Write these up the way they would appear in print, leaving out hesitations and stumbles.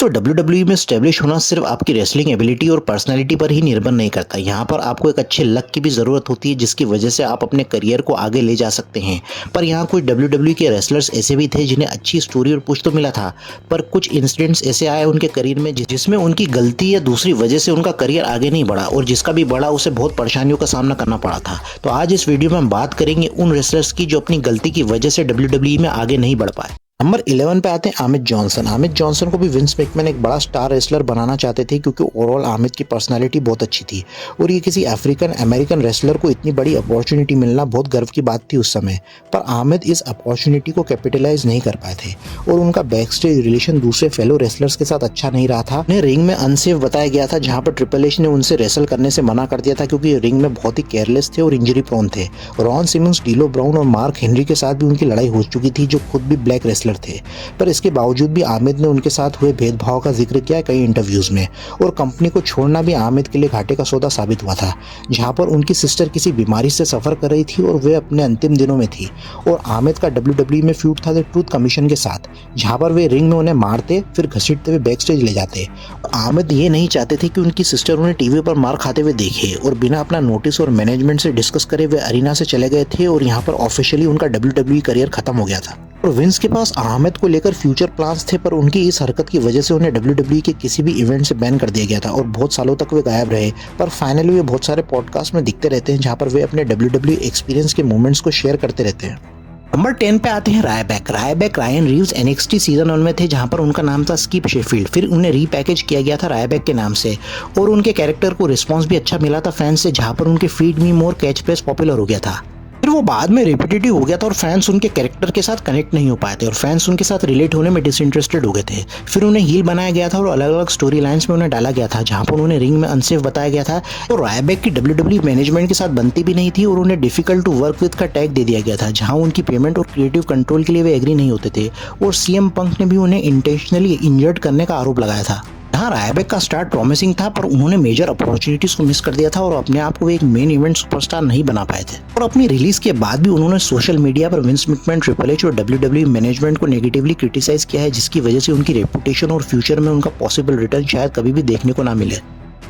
दोस्तों WWE में establish होना सिर्फ आपकी रेसलिंग एबिलिटी और पर्सनैलिटी पर ही निर्भर नहीं करता। यहाँ पर आपको एक अच्छे लक की भी ज़रूरत होती है जिसकी वजह से आप अपने करियर को आगे ले जा सकते हैं। पर यहाँ कुछ WWE के रेसलर्स ऐसे भी थे जिन्हें अच्छी स्टोरी और पुश तो मिला था, पर कुछ इंसिडेंट्स ऐसे आए उनके करियर में जिसमें उनकी गलती या दूसरी वजह से उनका करियर आगे नहीं बढ़ा, और जिसका भी बढ़ा उसे बहुत परेशानियों का सामना करना पड़ा था। तो आज इस वीडियो में हम बात करेंगे उन रेसलर्स की जो अपनी गलती की वजह से WWE में आगे नहीं बढ़ पाए। नंबर 11 पे आते हैं आमिर जॉनसन। आमिर जॉनसन को भी विंस मैकमैन एक बड़ा स्टार रेसलर बनाना चाहते थे क्योंकि ओवरऑल आमिर की पर्सनालिटी बहुत अच्छी थी और ये किसी अफ्रीकन अमेरिकन रेसलर को इतनी बड़ी अपॉर्चुनिटी मिलना बहुत गर्व की बात थी उस समय। पर आमिर इस अपॉर्चुनिटी को कैपिटलाइज नहीं कर पाए थे और उनका बैक स्टेज रिलेशन दूसरे फेलो रेसलर्स के साथ अच्छा नहीं रहा था। उन्हें रिंग में अनसेफ बताया गया था, जहाँ पर ट्रिपल एच ने उनसे रेसल करने से मना कर दिया था क्योंकि रिंग में बहुत ही केयरलेस थे और इंजरी प्रोन थे। रॉन सिमंस, डीलो ब्राउन और मार्क हेनरी के साथ भी उनकी लड़ाई हो चुकी थी जो खुद भी ब्लैक रेसलर थे। पर इसके बावजूद भी आमिर ने उनके साथ हुए भेदभाव का जिक्र किया कई इंटरव्यूज में, और कंपनी को छोड़ना भी आमिर के लिए घाटे का सौदा साबित हुआ था। जहां पर उनकी सिस्टर किसी बीमारी से सफर कर रही थी और वे अपने अंतिम दिनों में थी, और आमिर का WWE में फ्यूड था द ट्रूथ कमीशन के साथ, जहां पर वे रिंग में उन्हें मारते फिर घसीटते हुए बैक स्टेज ले जाते। आमिर ये नहीं चाहते थे कि उनकी सिस्टर उन्हें टीवी पर मार खाते हुए देखे, और बिना अपना नोटिस और मैनेजमेंट से डिस्कस करे वे अरीना से चले गए थे और यहाँ पर ऑफिशियली उनका WWE करियर खत्म हो गया था। और विंस के पास अहमद को लेकर फ्यूचर प्लान्स थे, पर उनकी इस हरकत की वजह से उन्हें WWE के किसी भी इवेंट से बैन कर दिया गया था और बहुत सालों तक वे गायब रहे। पर फाइनली वे बहुत सारे पॉडकास्ट में दिखते रहते हैं जहां पर वे अपने WWE एक्सपीरियंस के मोमेंट्स को शेयर करते रहते हैं। नंबर 10 पे आते हैं Rybak. Rybak Ryan Reeves NXT season 1 में थे जहां पर उनका नाम था स्कीप शेफील्ड, फिर उन्हें रीपैकेज किया गया था रायबैक के नाम से, और उनके कैरेक्टर को रिस्पॉन्स भी अच्छा मिला था फैंस से, जहां पर उनके फीड मी मोर कैच फ्रेज पॉपुलर हो गया था। फिर वो बाद में रिपीटेटिव हो गया था और फैंस उनके कैरेक्टर के साथ कनेक्ट नहीं हो पाए थे और फैंस उनके साथ रिलेट होने में डिसइंटरेस्टेड हो गए थे। फिर उन्हें हील बनाया गया था और अलग अलग स्टोरी लाइंस में उन्हें डाला गया था, जहां पर उन्हें रिंग में अनसेफ बताया गया था। तो रायबैक की WWE मैनेजमेंट के साथ बनती भी नहीं थी और उन्हें डिफिकल्ट टू वर्क विद का टैग दे दिया गया था, जहां उनकी पेमेंट और क्रिएटिव कंट्रोल के लिए वे एग्री नहीं होते थे, और CM पंक ने भी उन्हें इंटेंशनली इंजर्ड करने का आरोप लगाया था। यहाँ रायबैक का स्टार्ट प्रॉमिसिंग था, पर उन्होंने मेजर अपॉर्चुनिटीज को मिस कर दिया था और अपने आप को एक मेन इवेंट सुपरस्टार नहीं बना पाए थे। और अपनी रिलीज के बाद भी उन्होंने सोशल मीडिया पर विंस मैकमैन, ट्रिपल एच और WWE मैनेजमेंट को नेगेटिवली क्रिटिसाइज किया है, जिसकी वजह से उनकी रेपुटेशन और फ्यूचर में उनका पॉसिबल रिटर्न शायद कभी भी देखने को ना मिले।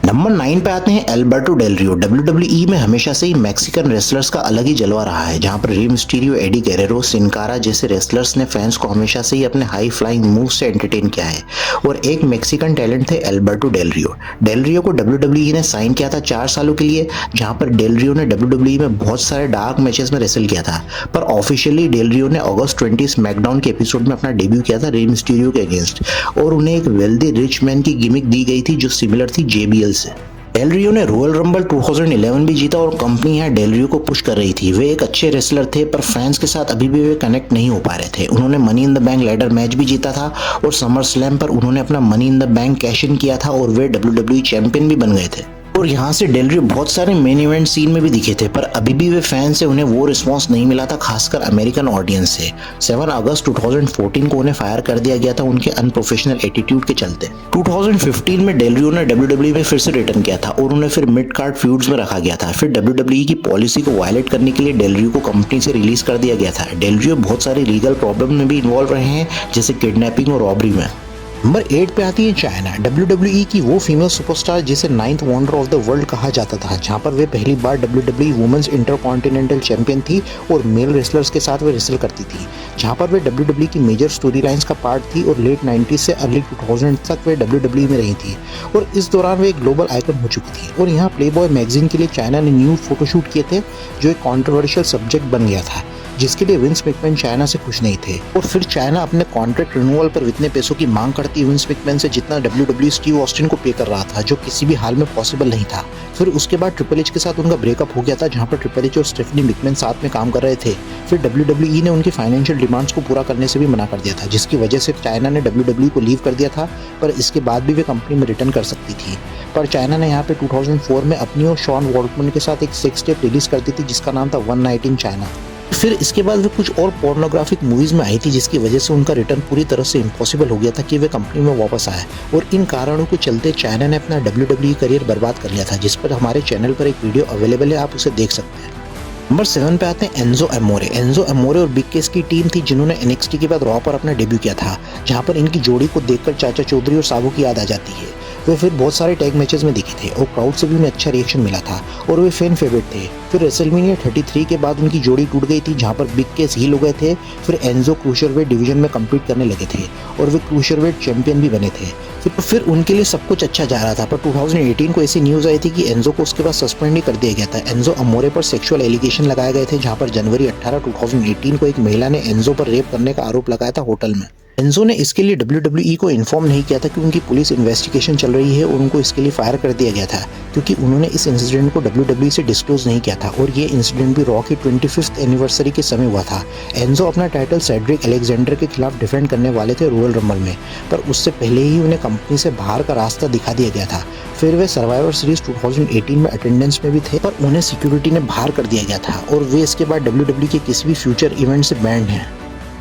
नंबर 9 पे आते हैं एल्बर्टो डेल रियो। WWE में हमेशा से ही मैक्सिकन रेसलर्स का अलग ही जलवा रहा है, जहां पर रे मिस्टीरियो, एडी गेरेरो, सिन कारा जैसे रेसलर्स ने फैंस को हमेशा से ही अपने हाई फ्लाइंग मूव से एंटरटेन किया है, और एक मैक्सिकन टैलेंट थे एल्बर्टो डेल रियो। डेल रियो को WWE ने साइन किया था 4 सालों के लिए, जहां पर डेल रियो ने WWE में बहुत सारे डार्क मैचेस में रेसल किया था। पर ऑफिशियली डेल रियो ने अगस्त 20 स्मैकडाउन के एपिसोड में अपना डेब्यू किया था रे मिस्टीरियो के अगेंस्ट, और उन्हें एक वेल्दी रिच मैन की गिमिक दी गई थी जो सिमिलर थी JBL से। डेल रियो ने रॉयल रंबल 2011 भी जीता और कंपनी यहाँ डेल रियो को पुश कर रही थी। वे एक अच्छे रेसलर थे, पर फैंस के साथ अभी भी वे कनेक्ट नहीं हो पा रहे थे। उन्होंने money in the bank ladder match भी जीता था और समर स्लैम पर उन्होंने अपना money in the bank cash in किया था और वे WWE चैंपियन भी बन गए थे। और यहाँ से डेल रियो बहुत सारे मेन इवेंट सीन में भी दिखे थे, पर अभी भी वे फैंस से उन्हें वो रिस्पांस नहीं मिला था, खासकर अमेरिकन ऑडियंस से। 7 अगस्त 2014 को उन्हें फायर कर दिया गया था उनके अनप्रोफेशनल एटीट्यूड के चलते। 2015 में डेल रियो ने WWE में फिर से रिटर्न किया था और उन्हें फिर मिड कार्ड फ्यूड्स में रखा गया था। फिर WWE की पॉलिसी को वायलेट करने के लिए डेल रियो को कंपनी से रिलीज कर दिया गया था। डेल रियो बहुत सारी लीगल प्रॉब्लम में भी इन्वॉल्व रहे हैं, जैसे किडनैपिंग और रॉबरी में। नंबर 8 पे आती है चाइना। WWE की वो फीमेल सुपरस्टार जिसे 9th wonder of the world कहा जाता था, जहां पर वे पहली बार WWE वुमेन्स इंटरकॉन्टिनेंटल चैंपियन थी और मेल रेसलर्स के साथ वे रेसल करती थी, जहां पर वे WWE की मेजर स्टोरी लाइन्स का पार्ट थी और लेट 90s से अर्ली 2000 तक वे WWE में रही थी, और इस दौरान वे एक ग्लोबल आइकन हो चुकी थी। और यहाँ प्लेबॉय मैगजीन के लिए चाइना ने न्यूड फोटोशूट किए थे, जो एक कॉन्ट्रोवर्शियल सब्जेक्ट बन गया था, जिसके लिए विंस मैकमैन चाइना से खुश नहीं थे। और फिर चाइना अपने कॉन्ट्रैक्ट रिन्यूअल पर इतने पैसों की मांग करती विंस मैकमैन से जितना WWE स्टीव ऑस्टिन को पे कर रहा था, जो किसी भी हाल में पॉसिबल नहीं था। फिर उसके बाद ट्रिपल एच के साथ उनका ब्रेकअप हो गया था, जहां पर ट्रिपल एच और स्टेफनी मैकमैन साथ में काम कर रहे थे। फिर WWE ने उनकी फाइनेंशियल डिमांड्स को पूरा करने से भी मना कर दिया था, जिसकी वजह से चाइना ने WWE को लीव कर दिया था, पर इसके बाद भी वे कंपनी में रिटर्न कर सकती थी। पर चाइना ने यहाँ पे 2004 में अपनी और शॉन वॉल्टमैन के साथ एक सेक्स टेप रिलीज कर दी थी, जिसका नाम था वन नाइट इन चाइना। फिर इसके बाद वे कुछ और पोर्नोग्राफिक मूवीज में आई थी, जिसकी वजह से उनका रिटर्न पूरी तरह से इम्पॉसिबल हो गया था कि वे कंपनी में वापस आए, और इन कारणों के चलते चाइना ने अपना WWE करियर बर्बाद कर लिया था, जिस पर हमारे चैनल पर एक वीडियो अवेलेबल है, आप उसे देख सकते हैं। नंबर 7 पे आते हैं एंजो अमोरे। एंजो अमोरे और बिग केस की टीम थी जिन्होंने एनएक्सटी के बाद रॉ पर अपना डेब्यू किया था, जहां पर इनकी जोड़ी को देखकर चाचा चौधरी और साबू की याद आ जाती है। वे फिर बहुत सारे टैग मैचेस में दिखे थे और क्राउड से भी उन्हें अच्छा रिएक्शन मिला था और वे फैन फेवरेट थे। फिर रेसलमेनिया 33 के बाद उनकी जोड़ी टूट गई थी, जहां पर बिग केस हील हो गए थे। फिर एंजो क्रूशरवेट डिवीजन में कम्पीट करने लगे थे और वे क्रूशरवेट चैंपियन भी बने थे। फिर उनके लिए सब कुछ अच्छा जा रहा था, पर 2018 को ऐसी न्यूज आई थी कि एंजो को उसके बाद सस्पेंड ही कर दिया गया था। एंजो अमोरे पर सेक्सुअल एलिगेशन लगाए गए थे, जहां पर जनवरी 18, 2018 को एक महिला ने एंजो पर रेप करने का आरोप लगाया था होटल में। एंजो ने इसके लिए WWE को इन्फॉर्म नहीं किया था कि उनकी पुलिस इन्वेस्टिगेशन चल रही है और उनको इसके लिए फायर कर दिया गया था, क्योंकि उन्होंने इस इंसिडेंट को WWE से डिस्क्लोज नहीं किया था और ये इंसिडेंट भी रॉ की 25th एनिवर्सरी के समय हुआ था। एंजो अपना टाइटल सेड्रिक अलेक्जेंडर के खिलाफ डिफेंड करने वाले थे रॉयल रंबल में, पर उससे पहले ही उन्हें कंपनी से बाहर का रास्ता दिखा दिया गया था। फिर वे सर्वाइवर सीरीज 2018 में अटेंडेंस में भी थे, पर उन्हें सिक्योरिटी ने बाहर कर दिया गया था और वे इसके बाद WWE के किसी भी फ्यूचर इवेंट से बैंड हैं।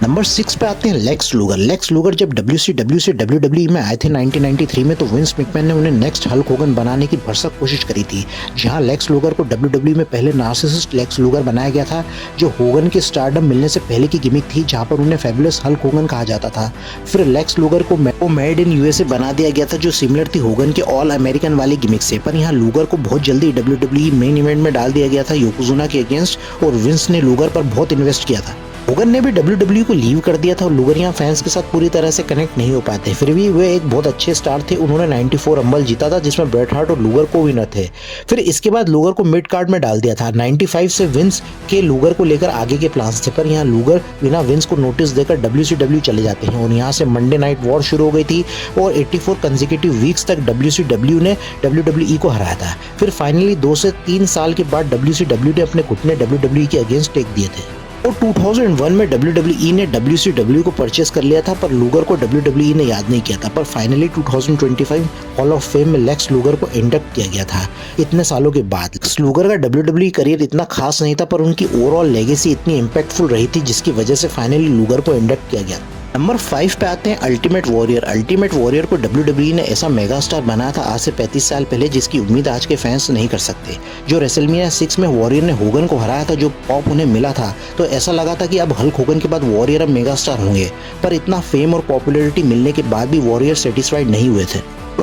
नंबर 6 पे आते हैं लेक्स लूगर। लेक्स लूगर जब WCW से WWE में आए थे 1993 में, तो विंस मैकमैन ने उन्हें नेक्स्ट हल्क होगन बनाने की भरसक कोशिश करी थी, जहां लेक्स लूगर को WWE में पहले नार्सिसिस्ट लेक्स लूगर बनाया गया था, जो होगन के स्टारडम मिलने से पहले की गिमिक थी, जहां पर उन्हें फेबुलस हल्क होगन कहा जाता था। फिर लेक्स लूगर को मेड इन USA बना दिया गया था, जो सिमिलर थी होगन के ऑल अमेरिकन वाली गिमिक से, पर यहाँ लूगर को बहुत जल्दी WWE मेन इवेंट में डाल दिया गया था योकोजुना के अगेंस्ट, और विंस ने लूगर पर बहुत इन्वेस्ट किया था। होगन ने भी WWE को लीव कर दिया था और लूगर यहाँ फैंस के साथ पूरी तरह से कनेक्ट नहीं हो पाते। फिर भी वे एक बहुत अच्छे स्टार थे। उन्होंने 94 रंबल जीता था, जिसमें ब्रेट हार्ट और लूगर को विनर थे। फिर इसके बाद लूगर को मिड कार्ड में डाल दिया था। 95 से विंस के लूगर को लेकर आगे के प्लान्स थे, पर यहाँ लूगर बिना विंस को नोटिस देकर WCW चले जाते हैं और यहाँ से मंडे नाइट वॉर शुरू हो गई थी और 84 कंसेक्यूटिव वीक्स तक WCW ने WWE को हराया था। फिर फाइनली 2 से 3 साल के बाद WCW ने अपने घुटने WWE के अगेंस्ट टेक दिए थे और 2001 में WWE ने WCW को परचेस कर लिया था, पर लूगर को WWE ने याद नहीं किया था। पर फाइनली 2025 हॉल ऑफ फेम में लेक्स लूगर को इंडक्ट किया गया था इतने सालों के बाद। लूगर का WWE करियर इतना खास नहीं था, पर उनकी ओवरऑल लेगेसी इतनी इम्पैक्टफुल रही थी, जिसकी वजह से फाइनली लूगर को इंडक्ट किया गया। नंबर 5 पे आते हैं अल्टीमेट वॉरियर। अल्टीमेट वॉरियर को WWE ने ऐसा मेगा स्टार बनाया था आज से 35 साल पहले, जिसकी उम्मीद आज के फैंस नहीं कर सकते। जो रेसलमेनिया 6 में वॉरियर ने होगन को हराया था, जो पॉप उन्हें मिला था, तो ऐसा लगा था कि अब हल्क होगन के बाद वॉरियर अब मेगा स्टार होंगे। पर इतना फेम और पॉपुलैरिटी मिलने के बाद भी वॉरियर सेटिस्फाइड नहीं हुए थे।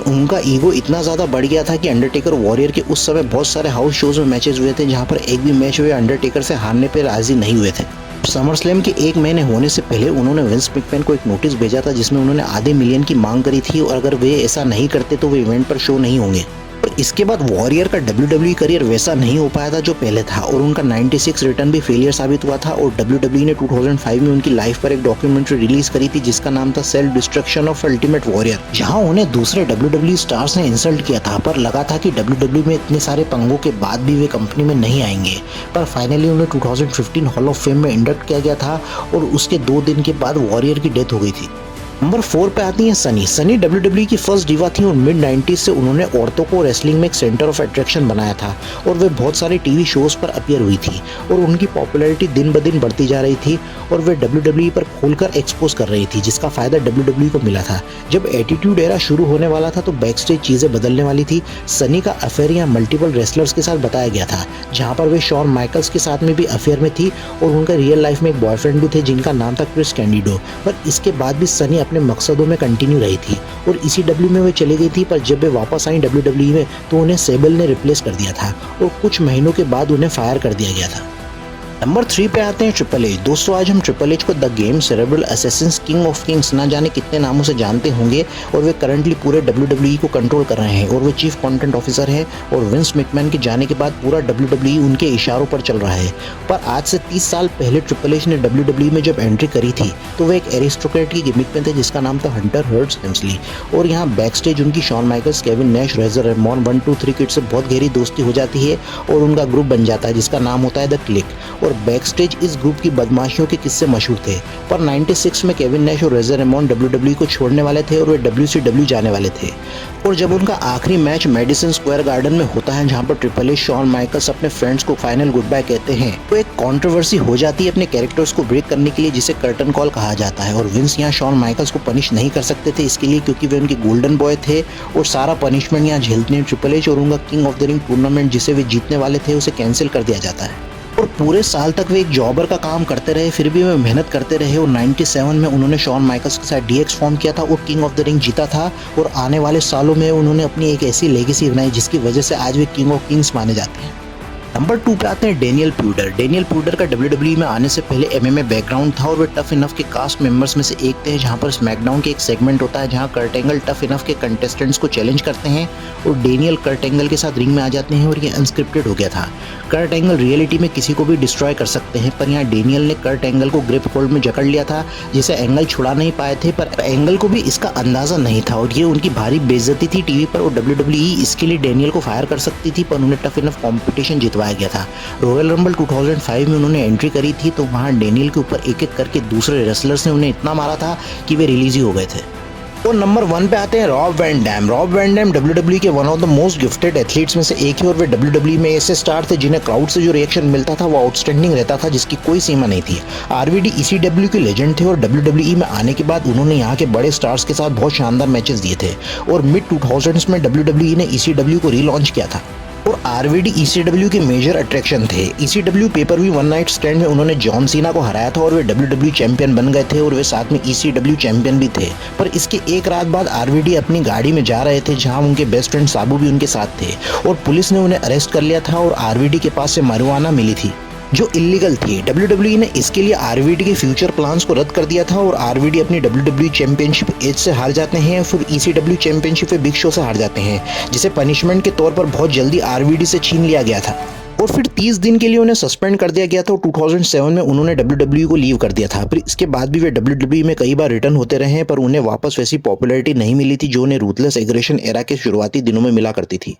उनका ईगो इतना ज़्यादा बढ़ गया था कि अंडरटेकर वॉरियर के उस समय बहुत सारे हाउस शोज में मैचेस हुए थे, जहाँ पर एक भी मैच हुए अंडरटेकर से हारने पर राजी नहीं हुए थे। समर स्लैम के 1 महीने होने से पहले उन्होंने विंस मैकमैन को एक नोटिस भेजा था, जिसमें उन्होंने आधे मिलियन की मांग करी थी और अगर वे ऐसा नहीं करते तो वे इवेंट पर शो नहीं होंगे। और इसके बाद वॉरियर का WWE करियर वैसा नहीं हो पाया था जो पहले था और उनका 96 रिटर्न भी फेलियर साबित हुआ था और WWE ने 2005 में उनकी लाइफ पर एक डॉक्यूमेंट्री रिलीज करी थी, जिसका नाम था self destruction of ultimate warrior, जहां उन्हें दूसरे WWE स्टार्स ने इंसल्ट किया था, पर लगा था कि WWE में इतने सारे पंगों के बाद भी वे कंपनी में नहीं आएंगे। पर फाइनली उन्हें 2015 हॉल ऑफ फेम में इंडक्ट किया गया था और उसके 2 दिन के बाद वॉरियर की डेथ हो गई थी। नंबर 4 पे आती हैं सनी। सनी WWE की फर्स्ट डिवा थी और मिड 90s से उन्होंने औरतों को रेसलिंग में एक सेंटर ऑफ अट्रैक्शन बनाया था और वे बहुत सारे टीवी शोज पर अपीयर हुई थी और उनकी पॉपुलैरिटी दिन ब दिन बढ़ती जा रही थी और वे WWE पर खोलकर एक्सपोज कर रही थी, जिसका फायदा WWE को मिला था। जब एटीट्यूड एरा शुरू होने वाला था तो बैकस्टेज चीजें बदलने वाली थी। सनी का अफेयर यहाँ मल्टीपल रेसलर्स के साथ बताया गया था, जहाँ पर वे शॉन माइकल्स के साथ में भी अफेयर में थी और उनका रियल लाइफ में एक बॉयफ्रेंड भी थे जिनका नाम था क्रिस कैंडिडो। पर इसके बाद भी सनी अपने मकसदों में कंटिन्यू रही थी और ECW में वे चली गई थी, पर जब वे वापस आई WWE में तो उन्हें सेबल ने रिप्लेस कर दिया था और कुछ महीनों के बाद उन्हें फायर कर दिया गया था। नंबर 3 पे आते हैं ट्रिपल एच। दोस्तों आज हम ट्रिपल एच को the game, cerebral Assassin's, king of Kings ना जाने कितने नामों से जानते होंगे और वे करंटली पूरे WWE को कंट्रोल कर रहे हैं और वे चीफ कंटेंट ऑफिसर हैं और विंस मैकमैन के जाने के बाद पूरा WWE उनके इशारों पर चल रहा है। पर आज से 30 साल पहले ट्रिपल एच ने WWE में जब एंट्री करी थी तो वे एक एरिस्टोक्रेट की गिमिक में थे जिसका नाम था हंटर हर्ट्स हेम्सली और यहाँ बैक स्टेज उनकी Shawn Michaels, Kevin Nash, Razor Ramon 1, 2, 3 kid से बहुत गहरी दोस्ती हो जाती है और उनका ग्रुप बन जाता है जिसका नाम होता है द क्लिक। और बैक स्टेज इस ग्रुप की बदमाशियों के किस्से मशहूर थे। पर 96 में केविन नैश और रेजर रेमॉन WWE को छोड़ने वाले थे और वे WCW जाने वाले थे और जब उनका आखिरी मैच मेडिसन स्क्वायर गार्डन में होता है जहां पर ट्रिपल एच, शॉन माइकल्स अपने फ्रेंड्स को फाइनल गुड बाय कहते हैं तो एक कंट्रोवर्सी हो जाती है अपने कैरेक्टर्स को ब्रेक करने के लिए जिसे कर्टन कॉल कहा जाता है और विंस यहाँ शॉन माइकल्स को पनिश नहीं कर सकते थे इसके लिए क्योंकि वे उनके गोल्डन बॉय थे और सारा पनिशमेंट यहाँ झेलते हैं ट्रिपल एच और उनका king of the ring tournament जिसे वे जीतने वाले थे उसे कैंसिल कर दिया जाता है। और और पूरे साल तक वे एक जॉबर का काम करते रहे, फिर भी वे मेहनत करते रहे और 97 में उन्होंने शॉन माइकल्स के साथ डीएक्स फॉर्म किया था और किंग ऑफ द रिंग जीता था। और आने वाले सालों में उन्होंने अपनी एक ऐसी लेगेसी बनाई जिसकी वजह से आज वे किंग ऑफ किंग्स माने जाते हैं। नंबर 2 पे आते हैं डेनियल प्यूडर। डेनियल प्यूडर का WWE में आने से पहले एमएमए बैकग्राउंड था और वे टफ इनफ के कास्ट मेंबर्स में से एक थे, जहां पर स्मैकडाउन के एक सेगमेंट होता है जहां कर्ट एंगल टफ इनफ के कंटेस्टेंट्स को चैलेंज करते हैं और डेनियल कर्ट एंगल के साथ रिंग में आ जाते हैं और ये अनस्क्रिप्टेड हो गया था। कर्ट एंगल रियलिटी में किसी को भी डिस्ट्रॉय कर सकते हैं, पर यहाँ डेनियल ने कर्ट एंगल को ग्रिप होल्ड में जकड़ लिया था जिसे एंगल छुड़ा नहीं पाए थे, पर एंगल को भी इसका अंदाजा नहीं था और ये उनकी भारी बेइज्जती थी टीवी पर। और WWE इसके लिए डेनियल को फायर कर सकती थी, पर उन्हें टफ इनफ कॉम्पिटिशन जितवाया गया था। रॉयल रंबल 2005 में उन्होंने एंट्री करी थी, तो वहां डेनियल के ऊपर एक एक करके दूसरे रेसलर्स ने उन्हें इतना मारा था कि वे रिलीज ही हो गए थे। और नंबर 1 पे आते हैं Rob Van Dam. Rob Van Dam WWE के one of the most gifted athletes में से एक है और वे WWE में ऐसे स्टार थे जिन्हें क्राउड से जो रिएक्शन मिलता था वो आउटस्टैंडिंग रहता था, जिसकी कोई सीमा नहीं थी। RVD ECW के लेजेंड थे और WWE में आने के बाद उन्होंने यहाँ के बड़े स्टार्स के साथ बहुत शानदार मैचेस दिए थे और मिड 2000s में WWE ने ECW को रीलॉन्च किया था और RVD ECW के मेजर अट्रैक्शन थे। ECW pay per view one night stand में उन्होंने जॉन सीना को हराया था और वे WWE चैंपियन बन गए थे और वे साथ में ECW चैंपियन भी थे। पर इसके एक रात बाद RVD अपनी गाड़ी में जा रहे थे जहां उनके बेस्ट फ्रेंड साबू भी उनके साथ थे और पुलिस ने उन्हें अरेस्ट कर लिया था और RVD के पास से marijuana मिली थी जो इलीगल थी। WWE ने इसके लिए RVD के फ्यूचर प्लान्स को रद्द कर दिया था और RVD अपनी WWE चैंपियनशिप एज से हार जाते हैं, फिर ECW चैंपियनशिप बिग शो से हार जाते हैं, जिसे पनिशमेंट के तौर पर बहुत जल्दी RVD से छीन लिया गया था और फिर 30 दिन के लिए उन्हें सस्पेंड कर दिया गया था और 2007 में उन्होंने WWE को लीव कर दिया था। फिर इसके बाद भी वे WWE में कई बार रिटर्न होते रहे हैं, पर उन्हें वापस वैसी पॉपुलैरिटी नहीं मिली थी जो उन्हें रूथलेस एग्रेशन एरा के शुरुआती दिनों में मिला करती थी।